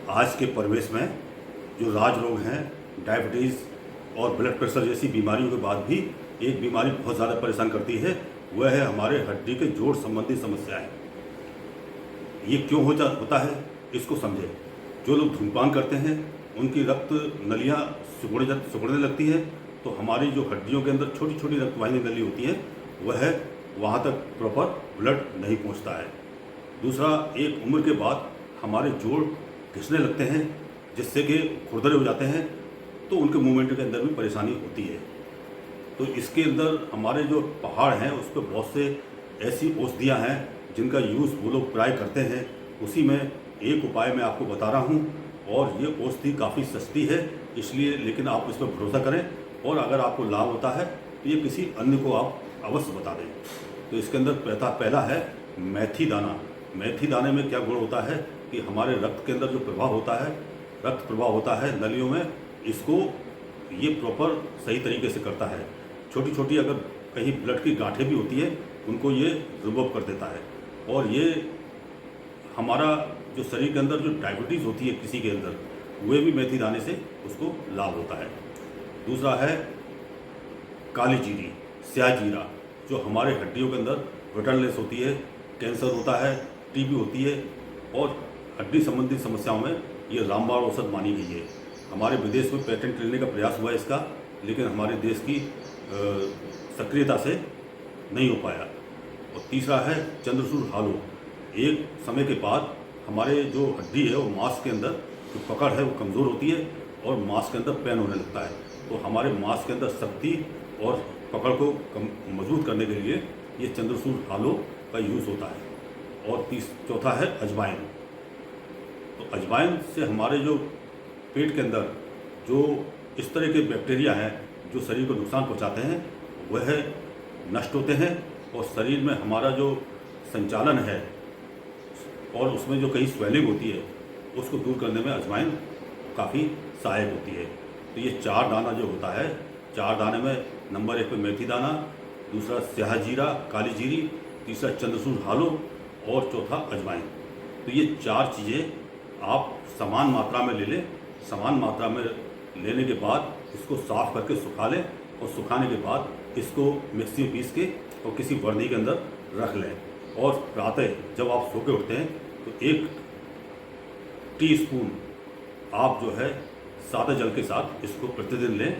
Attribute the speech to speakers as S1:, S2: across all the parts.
S1: आज के परिवेश में जो राज रोग हैं, डायबिटीज़ और ब्लड प्रेशर जैसी बीमारियों के बाद भी एक बीमारी बहुत ज़्यादा परेशान करती है, वह है हमारे हड्डी के जोड़ संबंधी समस्याएं। ये क्यों होता है, इसको समझें। जो लोग धूम्रपान करते हैं उनकी रक्त नलियाँ सिकुड़ने लगती है, तो हमारी जो हड्डियों के अंदर छोटी छोटी रक्तवाहिनी नली होती है वह वहाँ तक प्रॉपर ब्लड नहीं पहुँचता है। दूसरा, एक उम्र के बाद हमारे जोड़ घिसने लगते हैं जिससे कि खुरदरे हो जाते हैं, तो उनके मूवमेंट के अंदर भी परेशानी होती है। तो इसके अंदर हमारे जो पहाड़ हैं उस पर बहुत से ऐसी औषधियाँ हैं जिनका यूज़ वो लोग प्राय करते हैं। उसी में एक उपाय मैं आपको बता रहा हूँ, और ये औषधि काफ़ी सस्ती है इसलिए, लेकिन आप इस पर भरोसा करें और अगर आपको लाभ होता है तो ये किसी अन्य को आप अवश्य बता दें। तो इसके अंदर पहला है मेथी दाना। मेथी दाने में क्या गुण होता है कि हमारे रक्त के अंदर जो रक्त प्रवाह होता है नलियों में, इसको ये प्रॉपर सही तरीके से करता है। छोटी छोटी अगर कहीं ब्लड की गांठें भी होती है उनको ये रिमूव कर देता है। और ये हमारा जो शरीर के अंदर जो डायबिटीज़ होती है किसी के अंदर, वे भी मेथी दाने से उसको लाभ होता है। दूसरा है काली जीरी, स्याह जीरा, जो हमारे हड्डियों के अंदर ब्रिटलनेस होती है, कैंसर होता है, टीबी होती है और हड्डी संबंधी समस्याओं में ये रामबाण औषध मानी गई है। हमारे विदेश में पेटेंट लेने का प्रयास हुआ है इसका, लेकिन हमारे देश की सक्रियता से नहीं हो पाया। और तीसरा है चंद्रचूड़ हालो। एक समय के बाद हमारे जो हड्डी है वो मांस के अंदर जो पकड़ है वो कमज़ोर होती है और मांस के अंदर पेन होने लगता है, तो हमारे मांस के अंदर शक्ति और पकड़ को मजबूत करने के लिए ये चंद्रचूड़ हालो का यूज़ होता है। और चौथा है अजवाइन। तो अजवाइन से हमारे जो पेट के अंदर जो इस तरह के बैक्टीरिया हैं जो शरीर को नुकसान पहुंचाते हैं वह नष्ट होते हैं, और शरीर में हमारा जो संचालन है और उसमें जो कहीं स्वेलिंग होती है उसको दूर करने में अजवाइन काफ़ी सहायक होती है। तो ये 4 दाना जो होता है, 4 दाने में नंबर 1 पे मेथी दाना, दूसरा स्याह जीरा, काली जीरी, तीसरा चंद्रचूड़ हालो और चौथा अजवाइन। तो ये 4 चीज़ें आप समान मात्रा में ले लें। समान मात्रा में लेने के बाद इसको साफ़ करके सुखा लें, और सुखाने के बाद इसको मिक्सी में पीस के और किसी बर्नी के अंदर रख लें। और प्रातः जब आप सो के उठते हैं तो 1 टीस्पून आप जो है सादे जल के साथ इसको प्रतिदिन लें,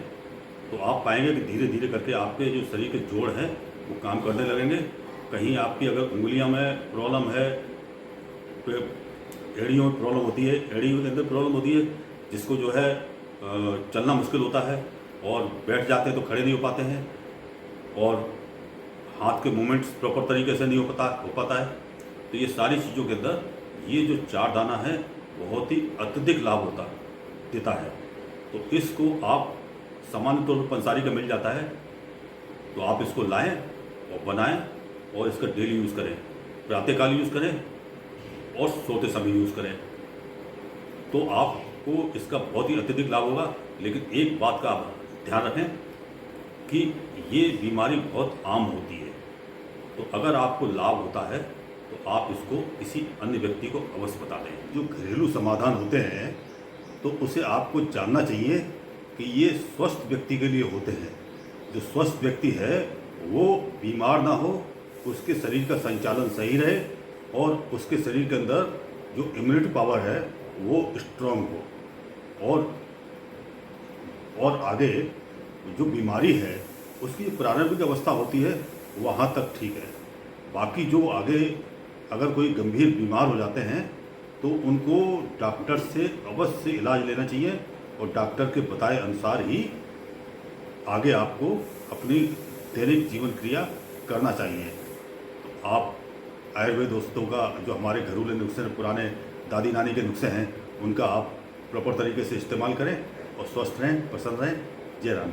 S1: तो आप पाएंगे कि धीरे धीरे करके आपके जो शरीर के जोड़ हैं वो काम करने लगेंगे। कहीं आपकी अगर उंगलियों में प्रॉब्लम है, एड़ियों में प्रॉब्लम होती है, एड़ियों के अंदर प्रॉब्लम होती है जिसको जो है चलना मुश्किल होता है और बैठ जाते हैं तो खड़े नहीं हो पाते हैं, और हाथ के मूवमेंट्स प्रॉपर तरीके से नहीं हो पाता है, तो ये सारी चीज़ों के अंदर ये जो 4 दाना है बहुत ही अत्यधिक लाभ देता है। तो इसको आप सामान्य तौर पर पंसारी का मिल जाता है, तो आप इसको लाएं और बनाएं और इसका डेली यूज़ करें। प्रातःकाल यूज़ करें और सोते समय यूज़ करें, तो आपको इसका बहुत ही अत्यधिक लाभ होगा। लेकिन एक बात का आप ध्यान रखें कि ये बीमारी बहुत आम होती है, तो अगर आपको लाभ होता है तो आप इसको किसी अन्य व्यक्ति को अवश्य बता दें। जो घरेलू समाधान होते हैं तो उसे आपको जानना चाहिए कि ये स्वस्थ व्यक्ति के लिए होते हैं। जो स्वस्थ व्यक्ति है वो बीमार ना हो, उसके शरीर का संचालन सही रहे और उसके शरीर के अंदर जो इम्यूनिटी पावर है वो स्ट्रांग हो, और आगे जो बीमारी है उसकी जो प्रारंभिक अवस्था होती है वहाँ तक ठीक है। बाकी जो आगे अगर कोई गंभीर बीमार हो जाते हैं तो उनको डॉक्टर से अवश्य इलाज लेना चाहिए, और डॉक्टर के बताए अनुसार ही आगे आपको अपनी दैनिक जीवन क्रिया करना चाहिए। तो आप आयुर्वेद दोस्तों का जो हमारे घरेलू नुस्खे पुराने दादी नानी के नुस्खे हैं उनका आप प्रॉपर तरीके से इस्तेमाल करें और स्वस्थ रहें, प्रसन्न रहें। जय राम जी।